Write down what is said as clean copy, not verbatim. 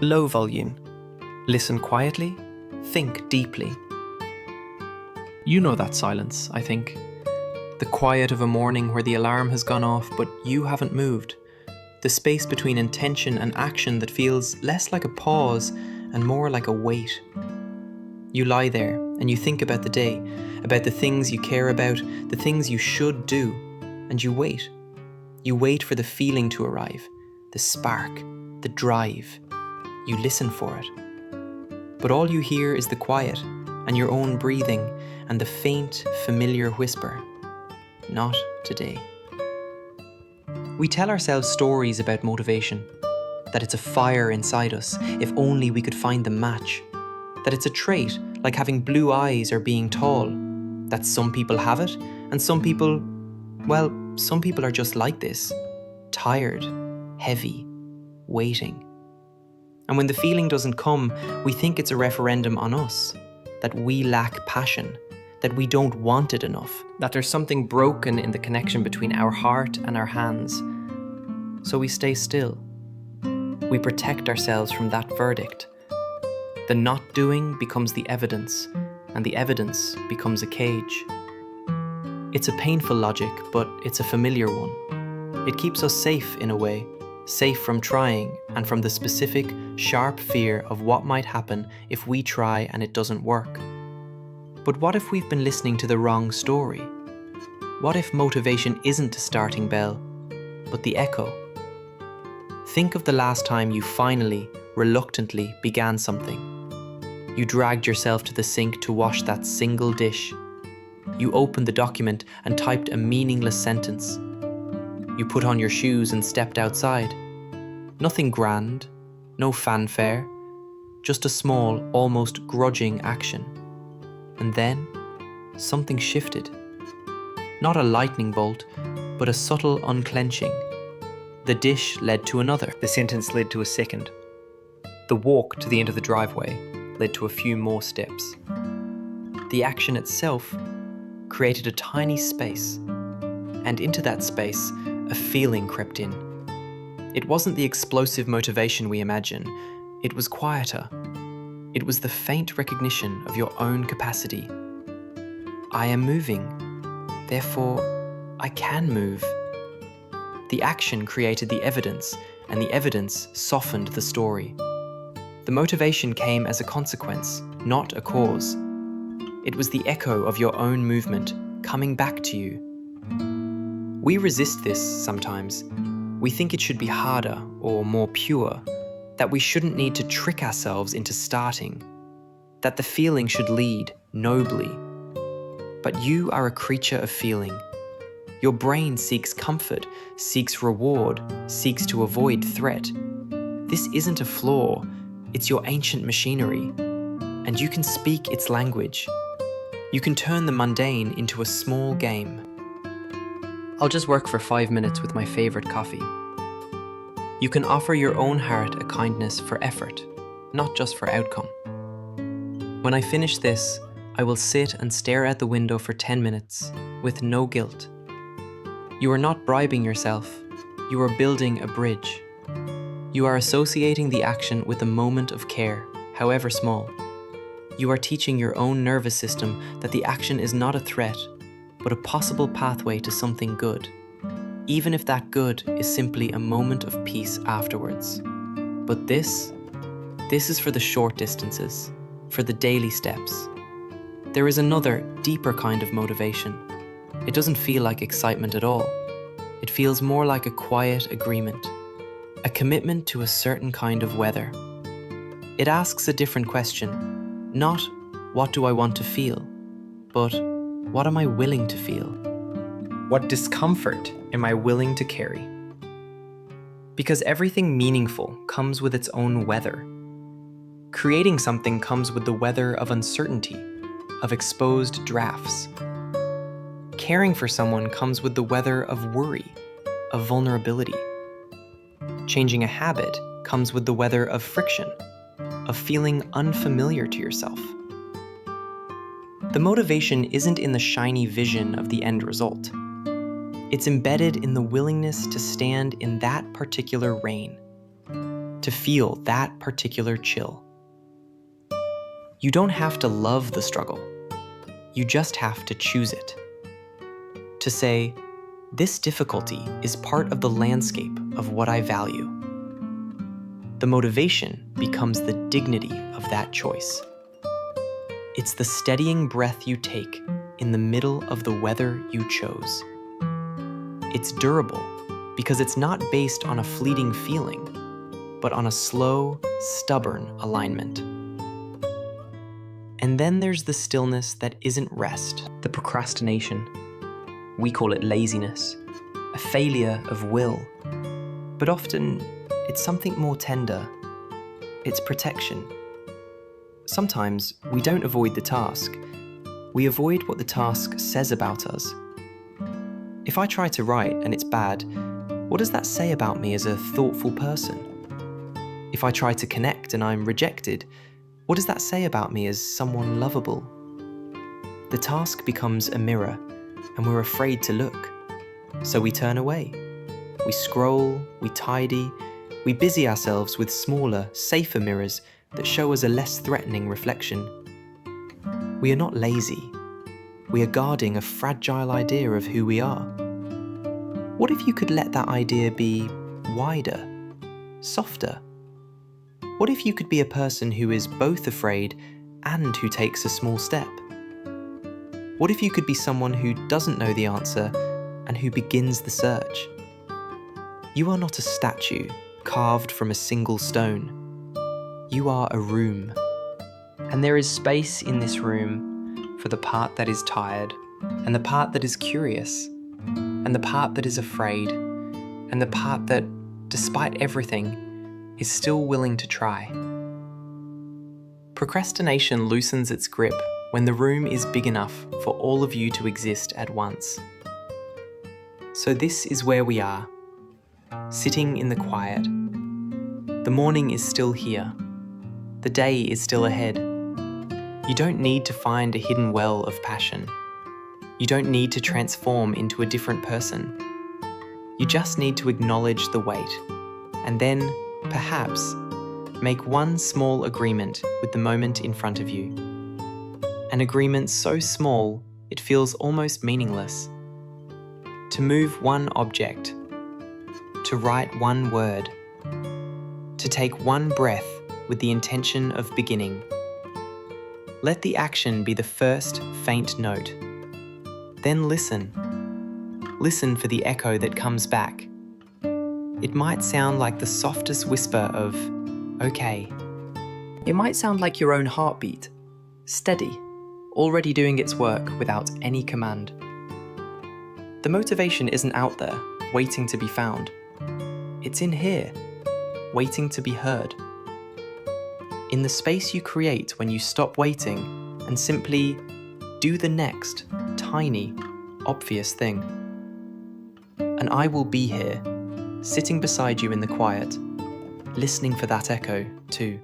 Low volume. Listen quietly, think deeply. You know that silence, I think. The quiet of a morning where the alarm has gone off but you haven't moved. The space between intention and action that feels less like a pause and more like a wait. You lie there and you think about the day, about the things you care about, the things you should do, and you wait. You wait for the feeling to arrive, the spark, the drive. You listen for it. But all you hear is the quiet and your own breathing and the faint, familiar whisper. Not today. We tell ourselves stories about motivation, that it's a fire inside us if only we could find the match, that it's a trait like having blue eyes or being tall, that some people have it and some people are just like this, tired, heavy, waiting. And when the feeling doesn't come, we think it's a referendum on us, that we lack passion, that we don't want it enough, that there's something broken in the connection between our heart and our hands. So we stay still. We protect ourselves from that verdict. The not doing becomes the evidence, and the evidence becomes a cage. It's a painful logic, but it's a familiar one. It keeps us safe in a way, safe from trying and from the specific, sharp fear of what might happen if we try and it doesn't work. But what if we've been listening to the wrong story? What if motivation isn't the starting bell, but the echo? Think of the last time you finally, reluctantly began something. You dragged yourself to the sink to wash that single dish. You opened the document and typed a meaningless sentence. You put on your shoes and stepped outside. Nothing grand, no fanfare, just a small, almost grudging action. And then, something shifted. Not a lightning bolt, but a subtle unclenching. The dish led to another. The sentence led to a second. The walk to the end of the driveway led to a few more steps. The action itself created a tiny space, and into that space, a feeling crept in. It wasn't the explosive motivation we imagine. It was quieter. It was the faint recognition of your own capacity. I am moving, therefore I can move. The action created the evidence, and the evidence softened the story. The motivation came as a consequence, not a cause. It was the echo of your own movement coming back to you. We resist this sometimes. We think it should be harder or more pure, that we shouldn't need to trick ourselves into starting, that the feeling should lead nobly. But you are a creature of feeling. Your brain seeks comfort, seeks reward, seeks to avoid threat. This isn't a flaw, it's your ancient machinery, and you can speak its language. You can turn the mundane into a small game. I'll just work for 5 minutes with my favorite coffee. You can offer your own heart a kindness for effort, not just for outcome. When I finish this, I will sit and stare out the window for 10 minutes, with no guilt. You are not bribing yourself, you are building a bridge. You are associating the action with a moment of care, however small. You are teaching your own nervous system that the action is not a threat, but a possible pathway to something good, even if that good is simply a moment of peace afterwards. But this is for the short distances, for the daily steps. There is another, deeper kind of motivation. It doesn't feel like excitement at all. It feels more like a quiet agreement, a commitment to a certain kind of weather. It asks a different question, not what do I want to feel, but what am I willing to feel? What discomfort am I willing to carry? Because everything meaningful comes with its own weather. Creating something comes with the weather of uncertainty, of exposed drafts. Caring for someone comes with the weather of worry, of vulnerability. Changing a habit comes with the weather of friction, of feeling unfamiliar to yourself. The motivation isn't in the shiny vision of the end result. It's embedded in the willingness to stand in that particular rain, to feel that particular chill. You don't have to love the struggle. You just have to choose it. To say, this difficulty is part of the landscape of what I value. The motivation becomes the dignity of that choice. It's the steadying breath you take in the middle of the weather you chose. It's durable because it's not based on a fleeting feeling, but on a slow, stubborn alignment. And then there's the stillness that isn't rest, the procrastination. We call it laziness, a failure of will. But often, it's something more tender. It's protection. Sometimes we don't avoid the task. We avoid what the task says about us. If I try to write and it's bad, what does that say about me as a thoughtful person? If I try to connect and I'm rejected, what does that say about me as someone lovable? The task becomes a mirror, and we're afraid to look. So we turn away. We scroll, we tidy, we busy ourselves with smaller, safer mirrors that show us a less threatening reflection. We are not lazy. We are guarding a fragile idea of who we are. What if you could let that idea be wider, softer? What if you could be a person who is both afraid and who takes a small step? What if you could be someone who doesn't know the answer and who begins the search? You are not a statue carved from a single stone. You are a room. And there is space in this room for the part that is tired, and the part that is curious, and the part that is afraid, and the part that, despite everything, is still willing to try. Procrastination loosens its grip when the room is big enough for all of you to exist at once. So this is where we are, sitting in the quiet. The morning is still here. The day is still ahead. You don't need to find a hidden well of passion. You don't need to transform into a different person. You just need to acknowledge the weight, and then, perhaps, make one small agreement with the moment in front of you. An agreement so small it feels almost meaningless. To move one object, to write one word, to take one breath with the intention of beginning. Let the action be the first faint note. Then listen. Listen for the echo that comes back. It might sound like the softest whisper of, okay. It might sound like your own heartbeat, steady, already doing its work without any command. The motivation isn't out there, waiting to be found. It's in here, waiting to be heard. In the space you create when you stop waiting and simply do the next, tiny, obvious thing. And I will be here, sitting beside you in the quiet, listening for that echo too.